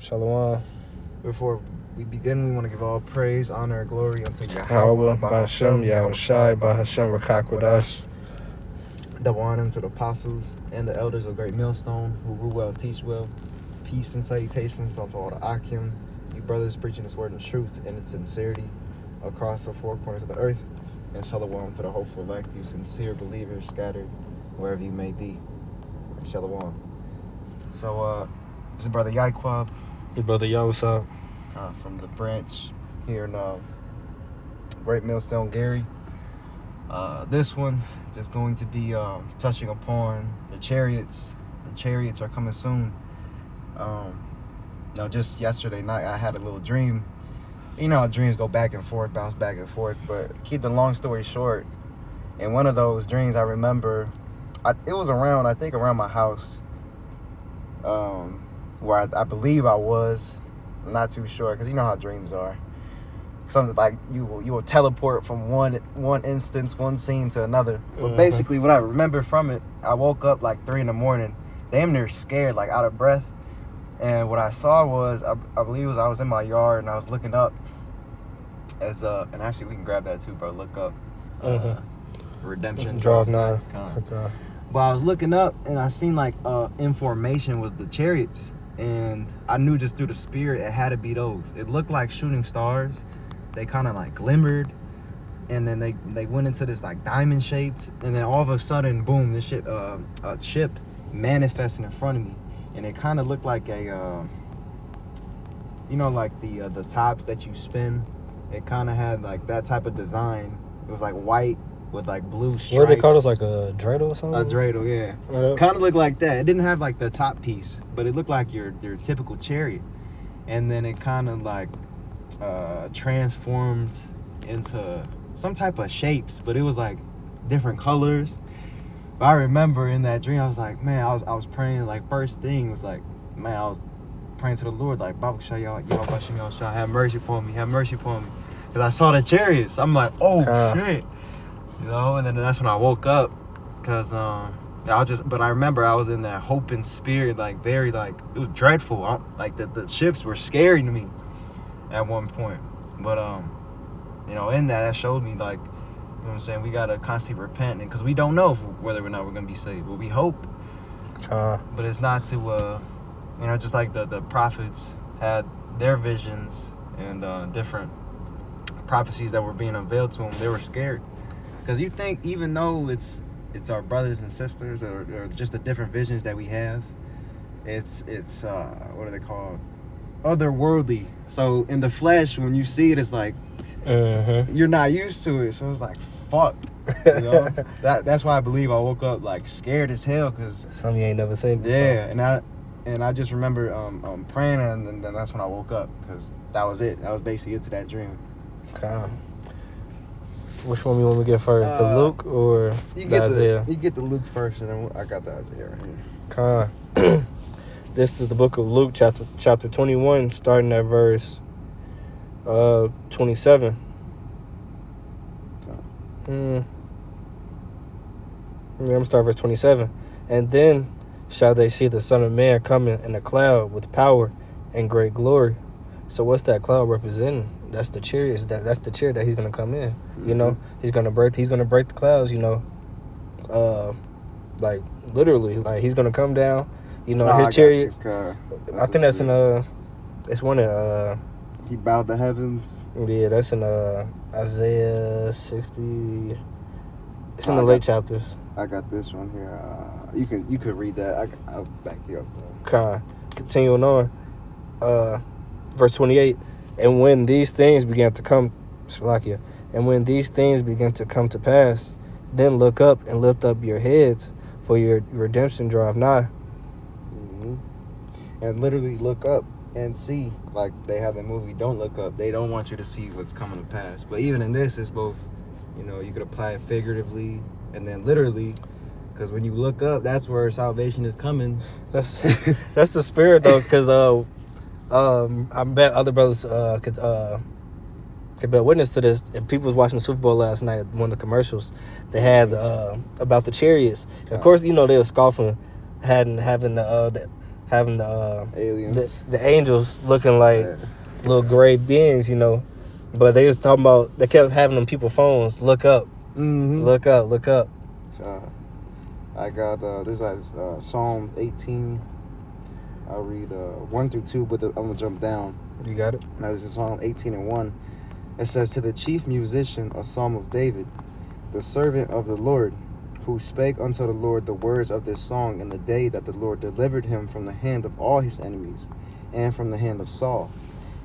Shalom. Before we begin, we want to give all praise, honor, and glory unto Yahweh, Bahashem, Yahushai, Bahashem, Rakakwadash. the one unto the apostles and the elders of Great Millstone, who rule well and teach well. Peace and salutations unto all the Akim, you brothers preaching this word in truth and in sincerity across the four corners of the earth. And shalom to the hopeful elect, you sincere believers scattered wherever you may be. Shalom. So, this is Brother Yaiqab. Your brother Yahusha. From the branch here in Great Millstone, Gary. This one just going to be touching upon the chariots. The chariots are coming soon. Now, just yesterday night, I had a little dream. You know how dreams go back and forth, bounce back and forth. But keep the long story short, in one of those dreams, I remember, it was around my house, where I believe I was. I'm not too sure, because you know how dreams are. Something like you will teleport from one instance, one scene to another. But basically, what I remember from it, I woke up like 3 a.m, damn near scared, like out of breath. And what I saw was, I believe I was in my yard and I was looking up as and actually we can grab that too, bro. Look up Redemption Drive 9. Okay. But I was looking up and I seen like information was the chariots. And I knew just through the spirit it had to be those. It looked like shooting stars. They kind of like glimmered, and then they went into this like diamond shaped, and then all of a sudden, boom! This ship, a ship manifested in front of me, and it kind of looked like a, like the tops that you spin. It kind of had like that type of design. It was like white with like blue stripes. What they call this, like a dreidel or something? A dreidel, yeah. Kind of looked like that. It didn't have like the top piece, but it looked like your typical chariot. And then it kind of like transformed into some type of shapes, but it was like different colors. But I remember in that dream, I was like, man, I was praying. Like first thing was like, man, I was praying to the Lord, like, Baruch Shah, have mercy for me, have mercy for me. Because I saw the chariots. I'm like, oh shit. And then that's when I woke up, because but I remember I was in that hope and spirit, like very, like, it was dreadful. Like the ships were scary to me at one point. But in that showed me, like, you know what I'm saying, we gotta constantly repent, because we don't know whether or not we're gonna be saved. But we hope. But it's not to just like the prophets had their visions and different prophecies that were being unveiled to them, they were scared. Because you think, even though it's our brothers and sisters, or just the different visions that we have, it's what are they called? Otherworldly. So in the flesh, when you see it, it's like you're not used to it. So it's like, fuck. That's why I believe I woke up like scared as hell, because something you ain't never seen before. Yeah, and I just remember praying, and then that's when I woke up, because that was it. That was basically it to that dream. Okay. Which one you want me to get first, the Luke or the Isaiah? You get the Luke first, and then I got the Isaiah right here. Okay. This is the book of Luke, chapter 21, starting at verse 27. I'm gonna start verse 27. And then shall they see the Son of Man coming in a cloud with power and great glory. So what's that cloud representing? That's the chariot. That's the chariot that he's gonna come in. He's gonna break the clouds. Like literally, like he's gonna come down. His chariot. I think that's in it's one in he bowed the heavens. Yeah, that's in Isaiah 60. It's in the late chapters. I got this one here. You could read that. I'll back you up. Okay. Continuing on. Verse 28. And when these things began to come, and when these things begin to come to pass, then look up and lift up your heads, for your redemption draweth nigh. And literally look up and see, like they have the movie Don't Look Up. They don't want you to see what's coming to pass. But even in this, it's both, you could apply it figuratively and then literally, because when you look up, that's where salvation is coming. That's the spirit, though, because I bet other brothers could bear witness to this. If people was watching the Super Bowl last night, one of the commercials, they had about the chariots. Of course, they were scoffing, having having the Aliens. the angels looking like Yeah. little gray beings, you know. But they was talking about, they kept having them people phones, look up, Mm-hmm. look up, look up. I got this is Psalm 18. I'll read 1 through 2, but I'm gonna jump down. You got it? Now this is Psalm 18 and 1. It says, "To the chief musician, a psalm of David, the servant of the Lord, who spake unto the Lord the words of this song in the day that the Lord delivered him from the hand of all his enemies, and from the hand of Saul.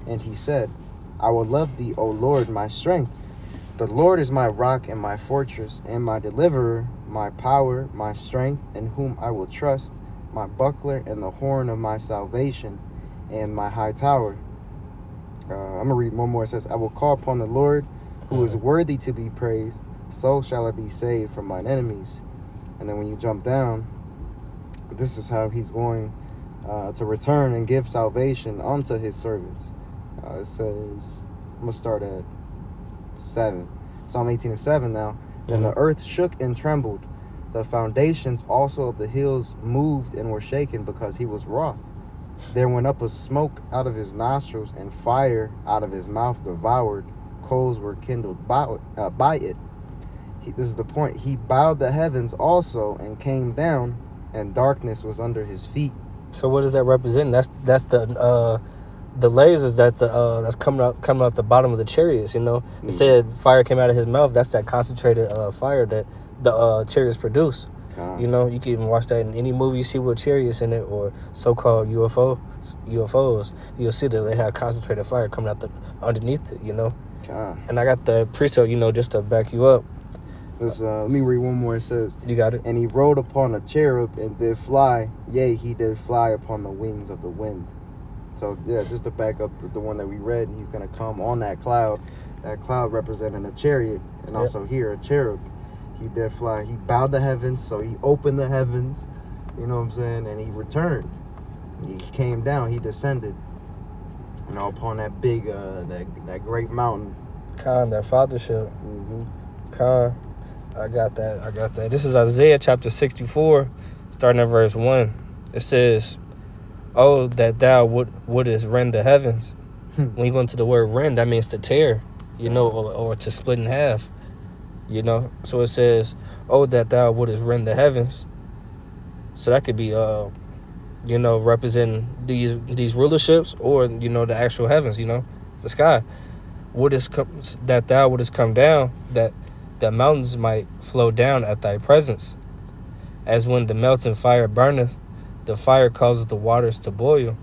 And he said, I will love thee, O Lord, my strength. The Lord is my rock and my fortress, and my deliverer, my power, my strength, in whom I will trust, my buckler and the horn of my salvation, and my high tower." I'm going to read one more. It says, "I will call upon the Lord, who is worthy to be praised. So shall I be saved from mine enemies." And then when you jump down, this is how he's going to return and give salvation unto his servants. It says, I'm going to start at 7. Psalm 18 and 7 now. "Then the earth shook and trembled. The foundations also of the hills moved and were shaken, because he was wroth. There went up a smoke out of his nostrils, and fire out of his mouth devoured. Coals were kindled by it." This is the point. "He bowed the heavens also, and came down, and darkness was under his feet." So what does that represent? That's the lasers that's coming out the bottom of the chariots, you know. It said fire came out of his mouth. That's that concentrated fire that the chariots produce. You know, you can even watch that in any movie you see with chariots in it, or so-called UFOs. You'll see that they have concentrated fire coming out underneath it, you know. And I got the precept, you know, just to back you up. Let me read one more. It says, You got it? "And he rode upon a cherub, and did fly. Yea, he did fly upon the wings of the wind." So, yeah, just to back up the one that we read, he's going to come on that cloud. That cloud representing a chariot, and also here a cherub. He did fly. He bowed the heavens, so he opened the heavens, you know what I'm saying? And he returned. He came down, he descended, you know, upon that big, that great mountain. That fathership. I got that. This is Isaiah chapter 64, starting at verse 1. It says, "Oh, that thou wouldest rend the heavens." When you go into the word rend, that means to tear, you know, or to split in half, you know. So it says, "Oh, that thou wouldest rend the heavens." So that could be, you know, representing these rulerships, or, you know, the actual heavens, you know, the sky. That thou wouldest come down, that the mountains might flow down at thy presence. As when the melting fire burneth, the fire causes the waters to boil,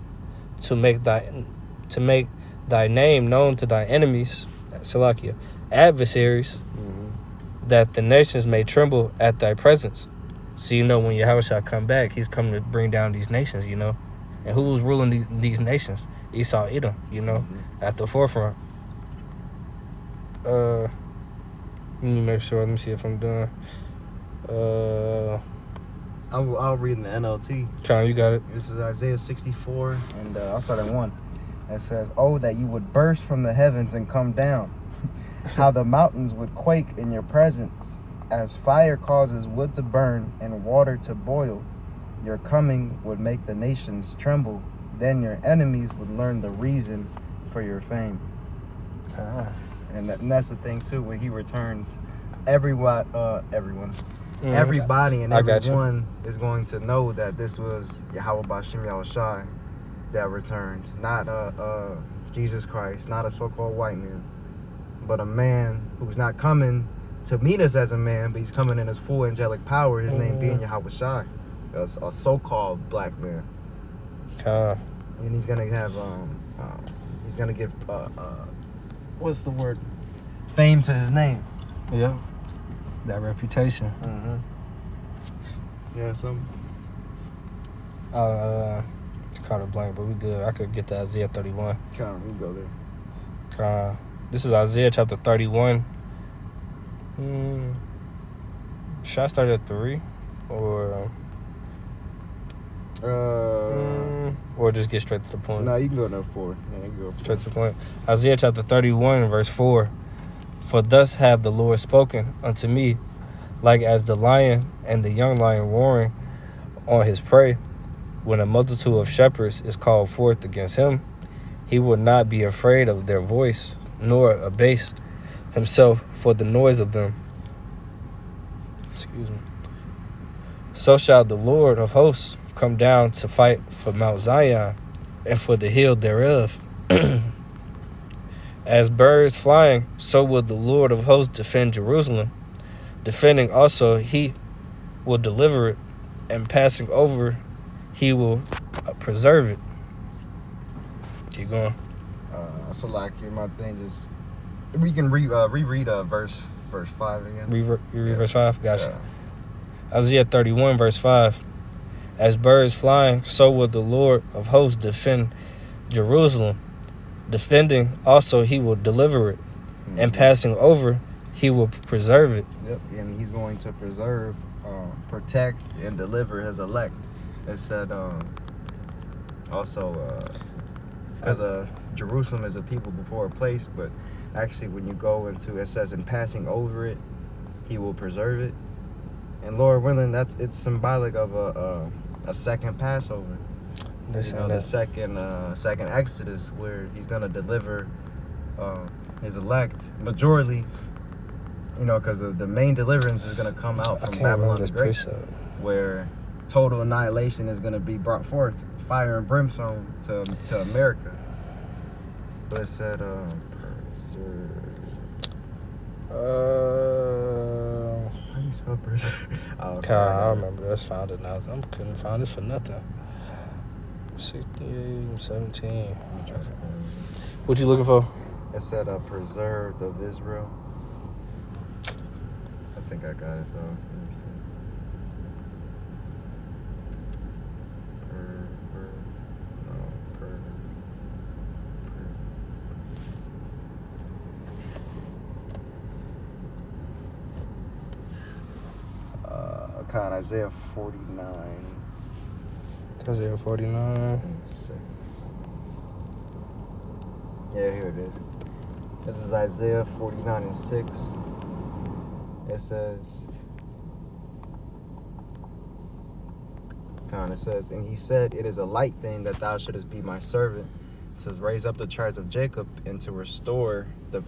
to make thy name known to thy enemies, Salakia, adversaries, that the nations may tremble at thy presence. So, you know, when Yahweh shall come back, he's coming to bring down these nations, you know. And who was ruling these nations? Esau, Edom, you know, at the forefront. Let me make sure. Let me see if I'm done. I'll read in the NLT. You got it. This is Isaiah 64, and I'll start at 1. It says, "Oh, that you would burst from the heavens and come down. How the mountains would quake in your presence. As fire causes wood to burn and water to boil, your coming would make the nations tremble. Then your enemies would learn the reason for your fame." And that's the thing too. When he returns, everybody and everyone is going to know that this was Yahweh Bashim Yahushai that returned, not Jesus Christ, not a so-called white man, but a man who's not coming to meet us as a man, but he's coming in his full angelic power. His name being Yahweh Shai, a so-called black man. And he's gonna have he's gonna give what's the word? Fame to his name. Yeah. That reputation. Yeah, some. It's caught a blank, but we good. I could get to Isaiah 31. We go there. This is Isaiah chapter 31. Should I start at 3? Or just get straight to the point? No, you can go to 4. Yeah, you can go straight to the point. Isaiah chapter 31, verse 4. "For thus hath the Lord spoken unto me, like as the lion and the young lion roaring on his prey, when a multitude of shepherds is called forth against him, he will not be afraid of their voice, nor abase himself for the noise of them. Excuse me. So shall the Lord of hosts come down to fight for Mount Zion and for the hill thereof. As birds flying, so will the Lord of hosts defend Jerusalem. Defending also, he will deliver it, and passing over, he will preserve it. Keep going. So like my thing just we can reread verse 5 again. Reread verse 5? Gotcha. Yeah. Isaiah 31 verse 5. As birds flying, so will the Lord of hosts defend Jerusalem. Defending also, he will deliver it, and passing over, he will preserve it. Yep, and he's going to preserve, protect, and deliver his elect. It said also as a Jerusalem is a people before a place, but actually when you go into it says in passing over it, he will preserve it. And Lord willing, it's symbolic of a second Passover. The second Exodus, where he's gonna deliver his elect majorly. Because the main deliverance is gonna come out from Babylon the Great, where total annihilation is gonna be brought forth, fire and brimstone to America. But it said preserve. How do you spell preserve? I remember that's found it now. I couldn't find this for nothing. 68, 17. Okay. What you looking for? It said preserved of Israel. I think I got it though. Isaiah 49. Isaiah 49. And 6. Yeah, here it is. This is Isaiah 49 and 6. It says, and he said, it is a light thing that thou shouldest be my servant. It says, raise up the tribes of Jacob and to restore the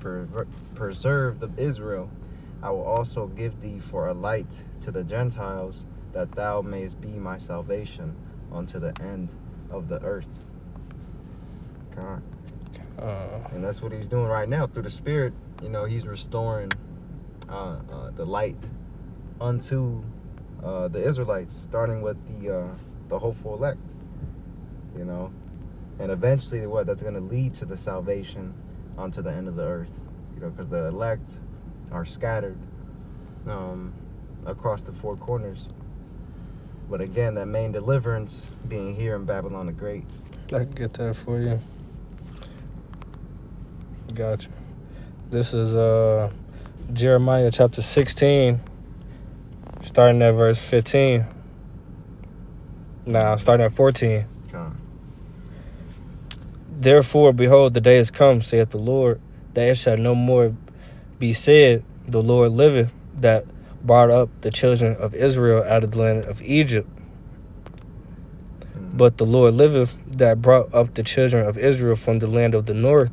preserved of Israel. I will also give thee for a light to the Gentiles, that thou mayest be my salvation unto the end of the earth. God. And that's what he's doing right now through the Spirit. He's restoring the light unto the Israelites, starting with the hopeful elect. And eventually, that's going to lead to the salvation unto the end of the earth. Because the elect are scattered across the four corners. But again, that main deliverance being here in Babylon the Great. I can get that for you. Gotcha. This is Jeremiah chapter 16, starting at verse 15. Starting at 14. Okay. Therefore, behold, the day is come, saith the Lord, that it shall no more be said, the Lord liveth, that brought up the children of Israel out of the land of Egypt. But the Lord liveth, that brought up the children of Israel from the land of the north,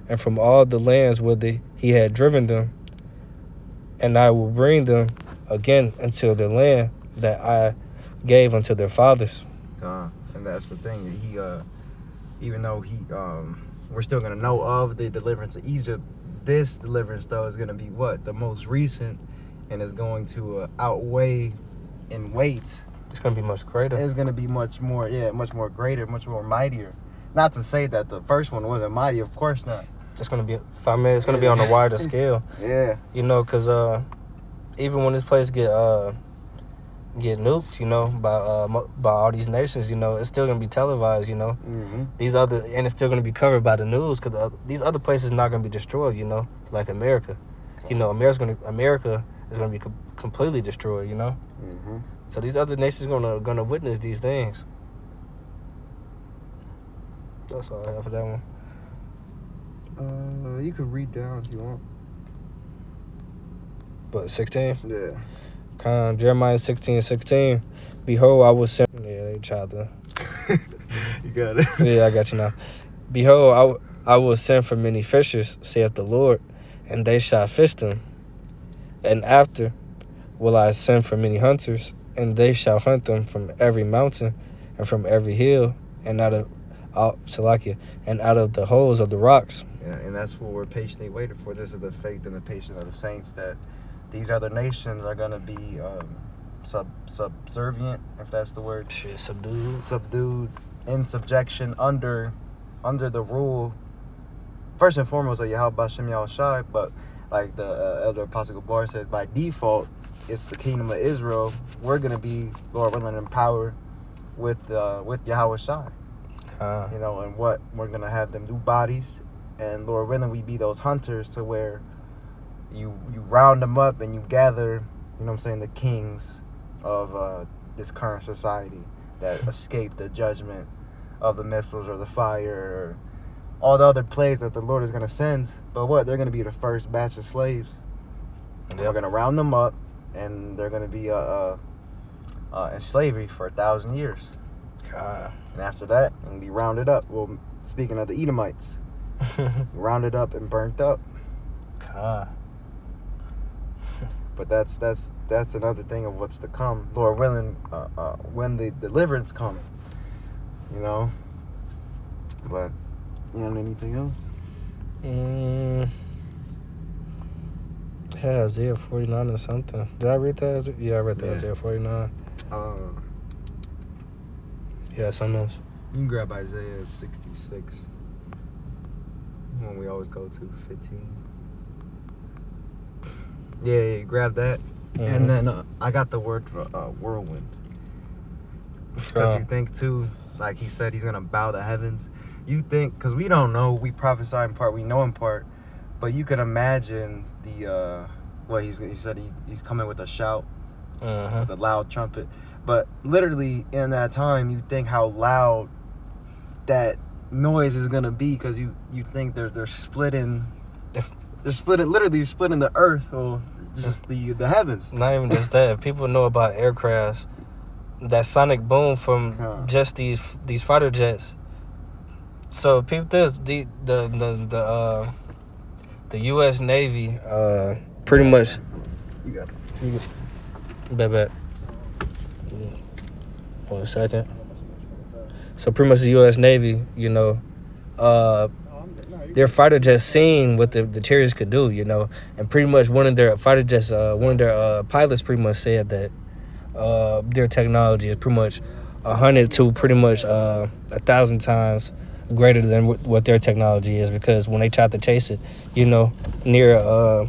and from all the lands whither he had driven them. And I will bring them again into the land that I gave unto their fathers. And that's the thing. He, even though we're still going to know of the deliverance of Egypt, this deliverance, though, is going to be the most recent, and is going to outweigh in weight. It's going to be much greater. It's going to be much more greater, much more mightier. Not to say that the first one wasn't mighty, of course not. It's going to be, it's going to be on a wider scale. Yeah. Because even when this place get nuked, by all these nations, it's still going to be televised, Mm-hmm. And it's still going to be covered by the news, because these other places are not going to be destroyed, like America. America is going to be completely destroyed, Mm-hmm. So these other nations are going to witness these things. That's all I have for that one. You could read down if you want. But 16? Yeah. Jeremiah 16:16. Behold, I will send. Yeah, they tried to You got it. Yeah, I got you now. Behold, I will send for many fishers, saith the Lord, and they shall fish them. And after will I send for many hunters, and they shall hunt them from every mountain and from every hill, and out of and out of the holes of the rocks. Yeah, and that's what we're patiently waiting for. This is the faith and the patience of the saints, that these other nations are going to be subservient, if that's the word. Shit, subdued. In subjection under the rule, first and foremost, of Yaiqab Yashashakar, but like the elder Apostle Gabar says, by default, it's the kingdom of Israel. We're going to be, Lord willing, in power with Yahweh Shai. You know, and what we're going to have them do bodies, and Lord willing, we be those hunters to where you round them up and you gather, you know what I'm saying, the kings of this current society that escape the judgment of the missiles or the fire or all the other plagues that the Lord is going to send. But what? They're going to be the first batch of slaves. Yep. We're going to round them up, and they're going to be in slavery for 1,000 years. God. And after that, they're going to be rounded up. Well, speaking of the Edomites, rounded up and burnt up. God. But that's another thing of what's to come. Lord willing, when the deliverance comes, you know. But you know anything else? Yeah, Isaiah 49 or something. Did I read that? Yeah, I read that. Isaiah 49. Yeah, something else. You can grab Isaiah 66. One we always go to, 15. Yeah, grab that. Mm-hmm. And then I got the word for whirlwind. Because you think too, like he said, he's going to bow the heavens. You think, because we don't know, we prophesy in part, we know in part, but you can imagine the, he said he's coming with a shout, with a loud trumpet. But literally in that time, you think how loud that noise is going to be, because you think they're splitting. They're literally splitting the earth or just the heavens. Not even just that. If people know about aircrafts, that sonic boom from just these fighter jets. So people, the U.S. Navy pretty much. You got it. Bet. 1 second. So pretty much the U.S. Navy, you know, their fighter jets seen what the chariots could do, you know, and pretty much one of their fighter jets, one of their pilots pretty much said that their technology is pretty much 100 to pretty much 1,000 times greater than what their technology is, because when they tried to chase it, you know, near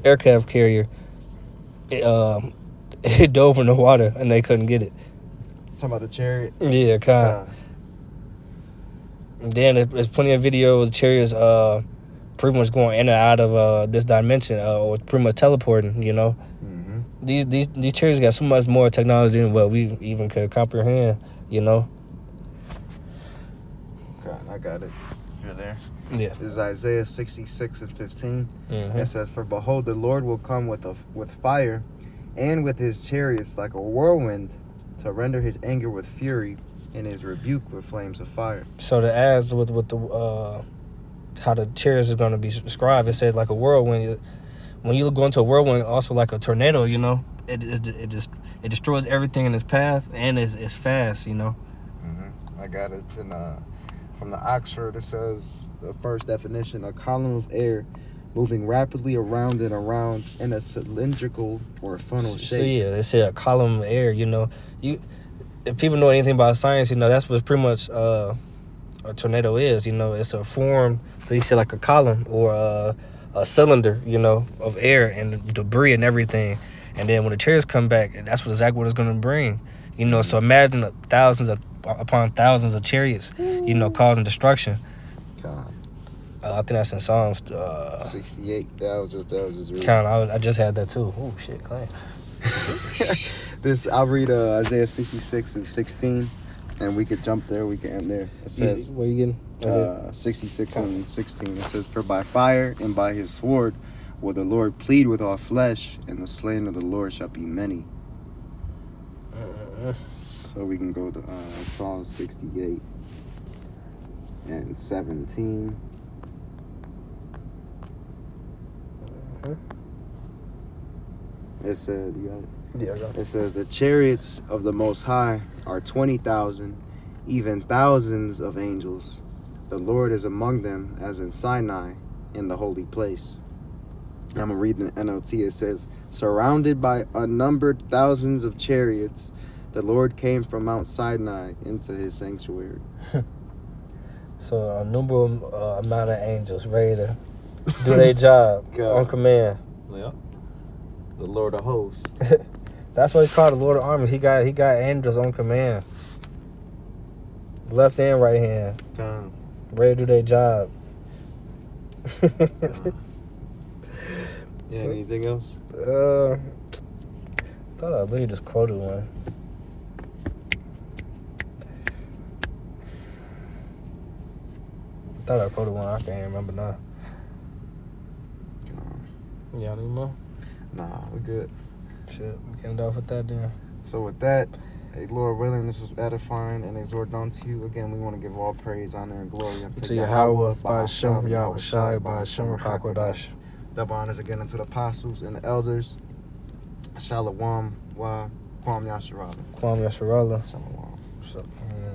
aircraft carrier, it dove in the water and they couldn't get it. Talking about the chariot? Yeah, kind of. Then there's plenty of videos of chariots pretty much going in and out of this dimension, or pretty much teleporting, you know. Mm-hmm. These chariots got so much more technology than what we even could comprehend, you know. Okay, I got it. You're there? Yeah. This is Isaiah 66 and 15. Mm-hmm. It says, "For behold, the Lord will come with fire, and with his chariots like a whirlwind, to render his anger with fury, and his rebuke with flames of fire." So to add with the how the chariots is going to be described, it said like a whirlwind. When you go into a whirlwind, also like a tornado, you know, it destroys everything in its path, and it's fast, you know. I got it. It's in from the Oxford. It says the first definition: a column of air moving rapidly around and around in a cylindrical or funnel shape. So yeah, they say a column of air. You know, if people know anything about science, you know that's what pretty much a tornado is. You know, it's a form. So you say like a column or a cylinder, you know, of air and debris and everything. And then when the chariots come back, that's exactly what it's going to bring. You know, so imagine thousands upon thousands of chariots, you know, causing destruction. God. I think that's in Psalms 68. That was just really. I just had that too. Oh shit, claim. I'll read Isaiah 66 and 16, and we could jump there. We can end there. It says, "Where you getting?" 66 and 16. It says, "For by fire and by his sword will the Lord plead with all flesh, and the slain of the Lord shall be many." So we can go to Psalm 68. and 17. It said, you got it? Yeah, I got it. It says, the chariots of the Most High are 20,000, even thousands of angels. The Lord is among them as in Sinai in the holy place. I'm going to read the NLT. It says, surrounded by unnumbered thousands of chariots, the Lord came from Mount Sinai into his sanctuary. So a number amount of angels ready to do their job on command. Yeah. The Lord of hosts. That's why he's called the Lord of Armies. He got angels on command. Left and right hand. Ready to do their job. Yeah, anything else? Thought I literally just quoted one. Thought I quoted one. I can't remember now. You got any more? Nah, we're good. Shit, we can end off with that then. So with that, hey, Lord willing, this was edifying and exhort unto you. Again, we want to give all praise, honor, and glory unto Yahweh, by Hashem, Yahweh Shai, by Hashem, Hakodash. Double honors again unto the apostles and the elders. Shalom, wa, Kwam Yasharala. Kwam Yasharala. Shalom. So,